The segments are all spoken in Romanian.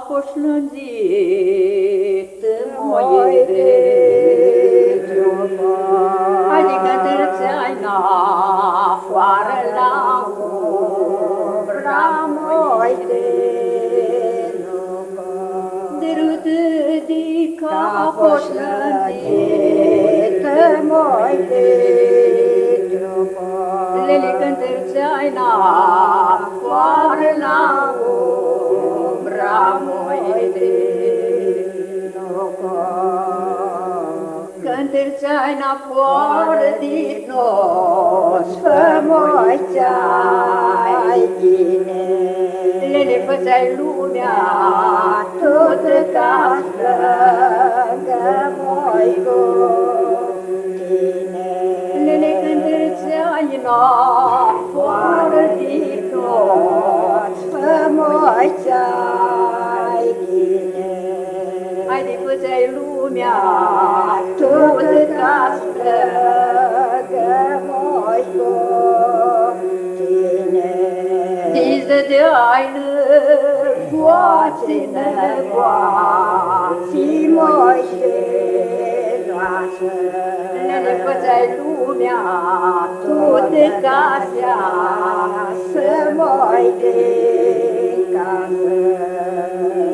poșlânzit moi de Giovani. Adică întâlțeai afară la umbra moi de Giovani. De râdica poșlânzit moi de Giovani. Neli cântârțeai afară la umbra moi de Giovani. Cântârțeai afară din nos, fă-moi ți-ai bine. Neli făceai lumea tot ca strângă moi cu tine. Neli cântârțeai afară din nos, fă-moi ți-ai bine. Hai de făceai lumea tot ca strângă moi cu tine. Îți dădeai năvoații, năvoații moi ședoasă. Nele făceai lumea tot ca seasă moi de casă.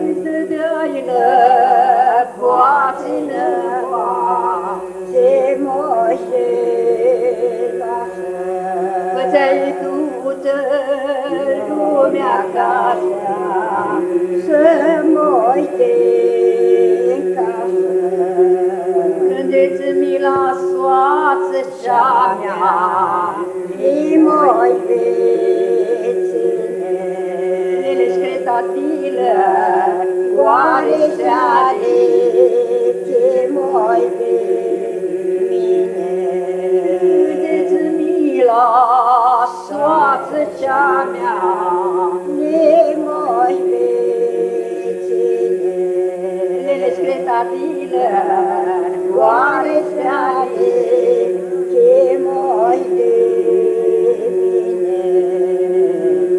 Îți dădeai năvoații, năvoații moi ședoasă. Făceai tu-tă lumea casă, să moi de casă. Când îți mila soață cea mea, îi moi veține. Nele scretatilă, goare-șeare, te moi de mine. Când îți mila soață cea mea, ne moi veține. Nele scretatilă, goare-șeare, te moi de mine.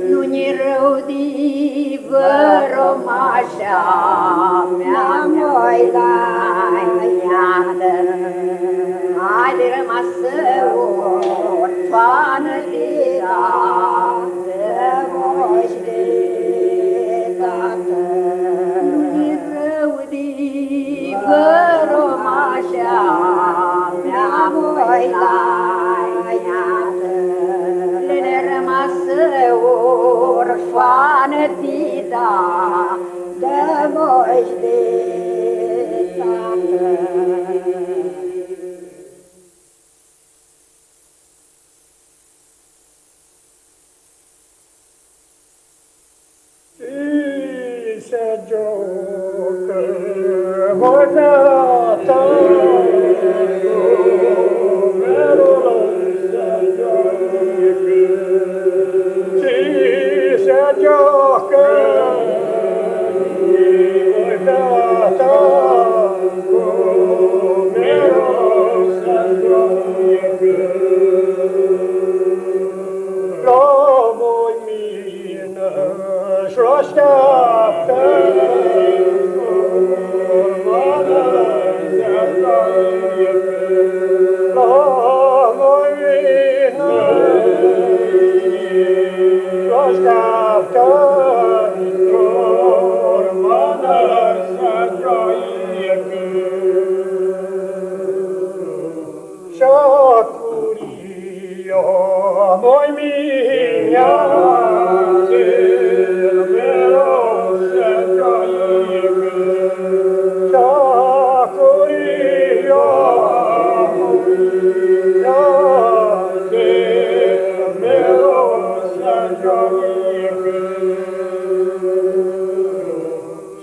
Nu-ni rău divă romașa mea, moi la iadă. Hai de rămasă orfană de tată, moși de tată. Nu-i rău divă romașa mea, moi la iadă. Le-ne rămasă orfană de tată, moși de tată. Se giocă odată, merul se joacă, și se joacă odată, merul se joacă. L-omul mină și-o așteaptă, urmă-ne se joacă. L-omul mină și-o așteaptă, urmă-ne se joacă. Și-acuria moi mia, mereu se joacă. Și-acuria moia, mereu se joacă.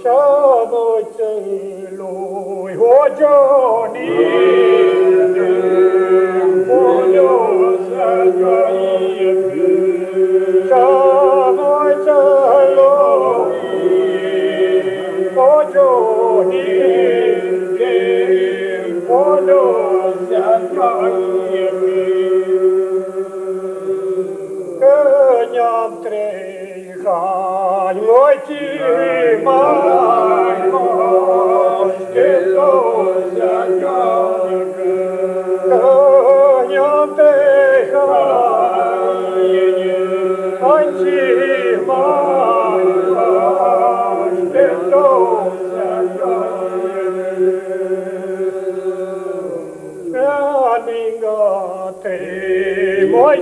Și-a-mă celui o Giovani, că ne-am trei ani, mă chema, Voi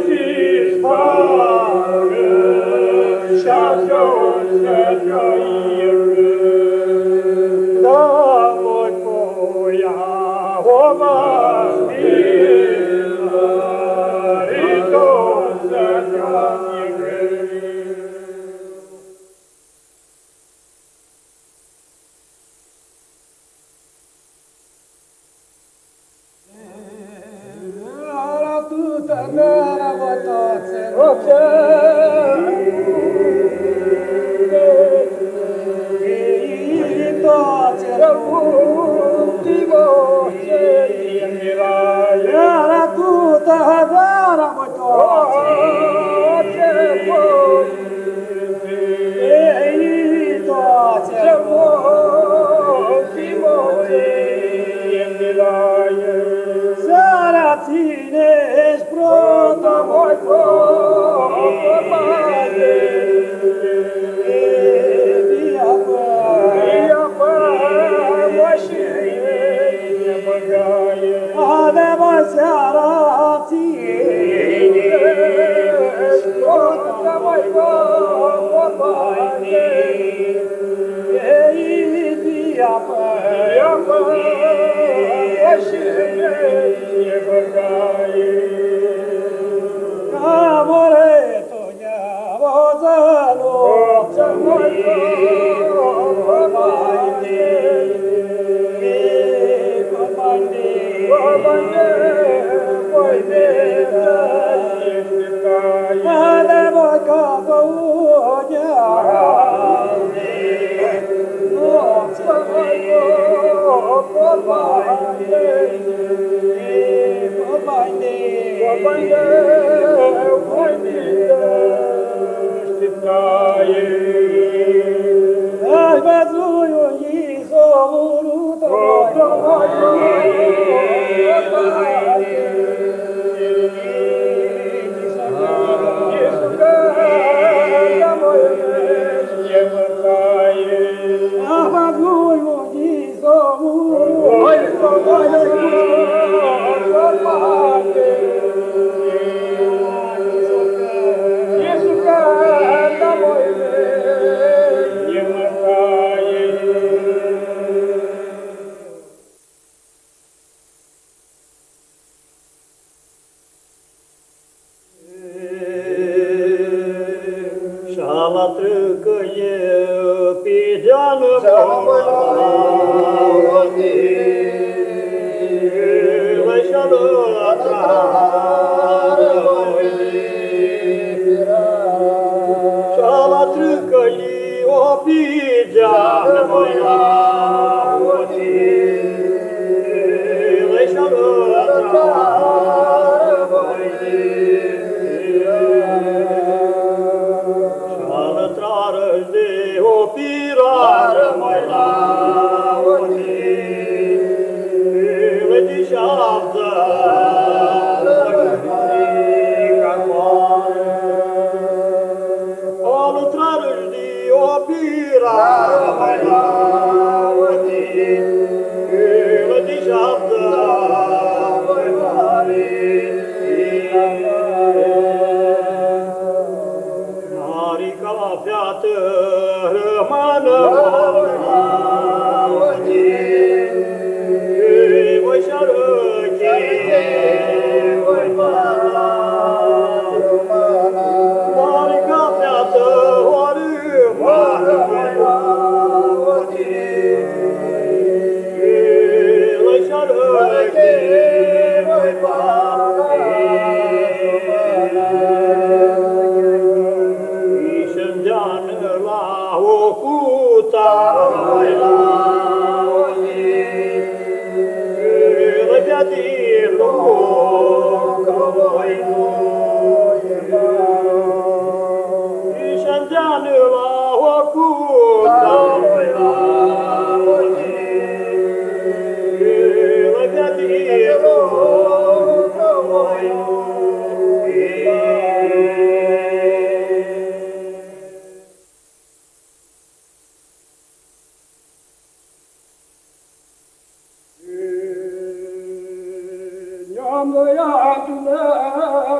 am doiat-o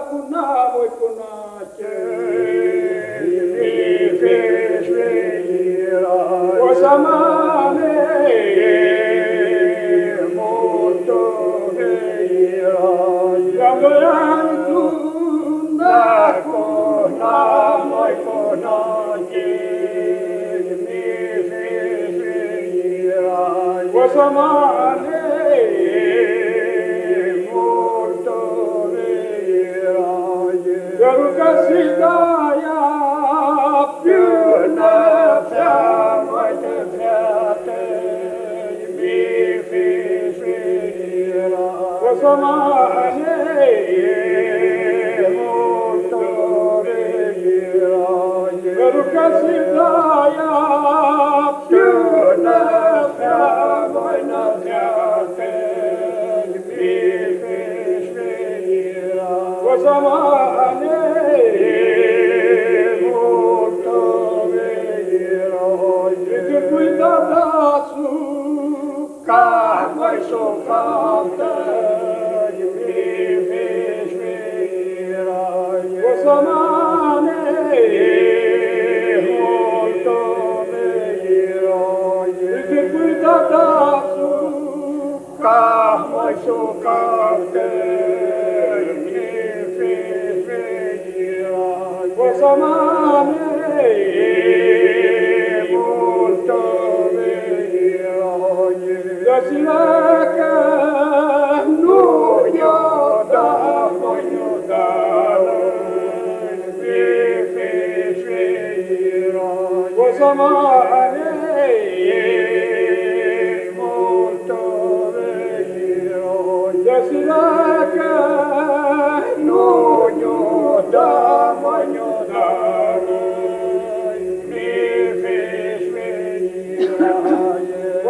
cu n-avoi cunoaște, o să mane motoveira, am doiat-o cu n-avoi cunoaște, o să mane Cărucăsitaia până pe-a de viate, mi-fișirea, o să mane multorirea. Cărucăsitaia până pe-a de viate, mi-fișirea, o să mane ca mai s-o faptă, mi-fișmirea, o să mane multoveira, mi-fi tătațu, ca mai s-o faptă, mi-fișmirea, o să mane Că nu i-o da, voi nu da, mi-fișirea, o să mane multoveira, găsile că nu i-o da, voi nu da, mi-fișirea,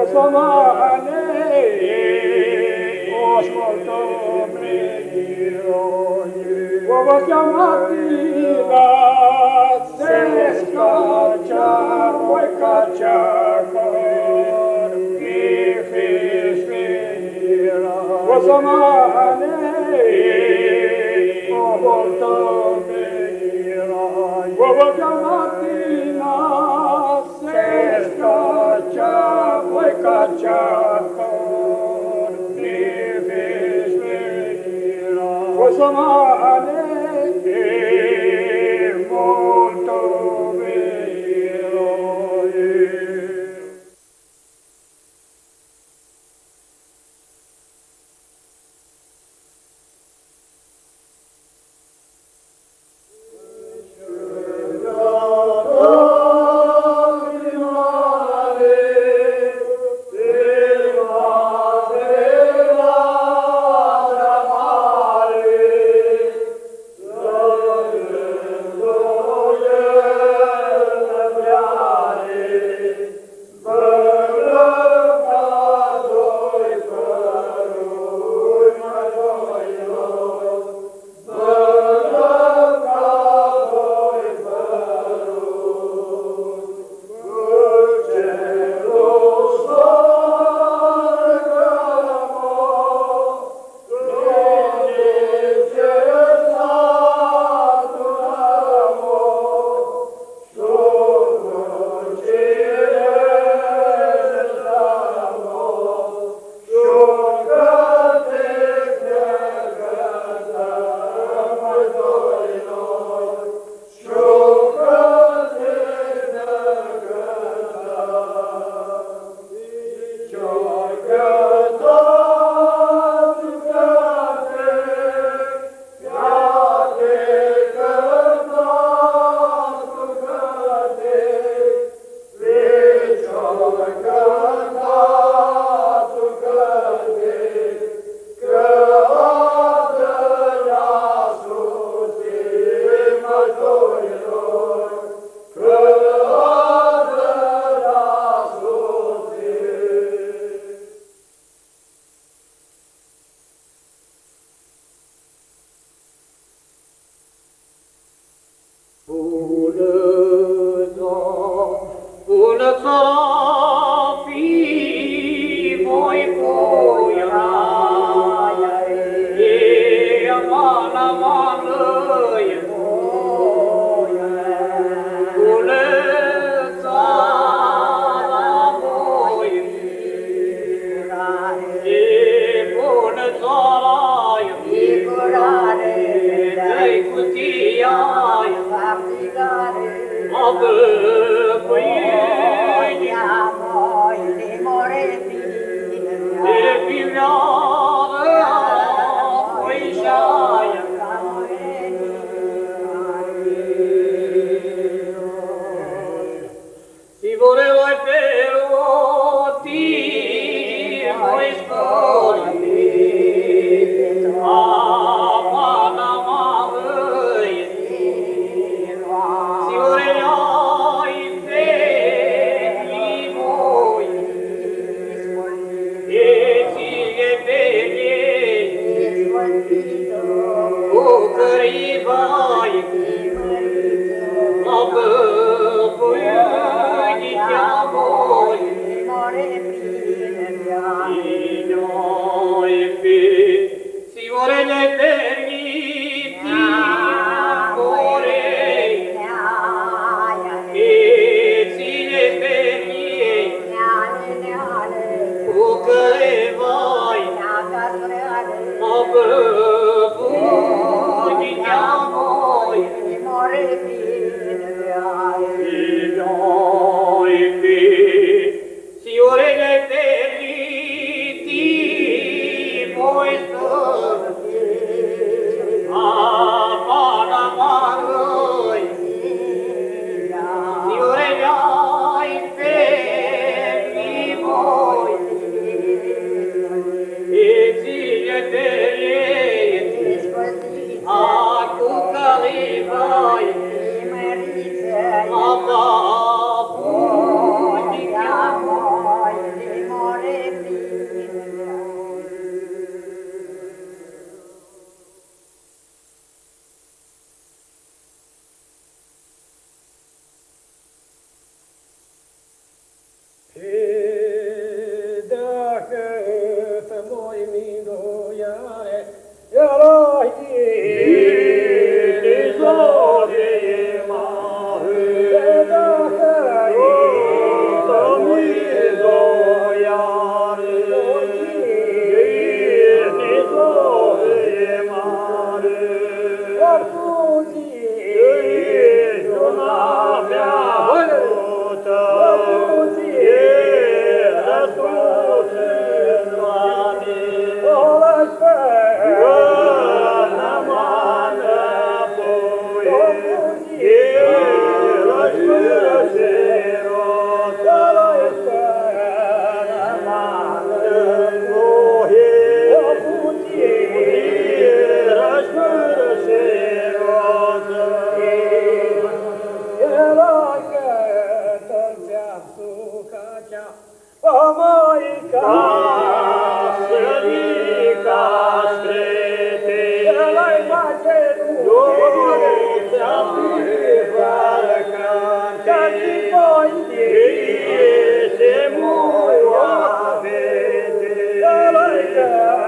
o să mane Vă chiamatina, se scacea, voi caceacor, mi-fișmirea, o să mane, o voltoveira, vă chiamatina, se scacea, voi caceacor, mi-fișmirea, o să mane, Voi puia, Yeah.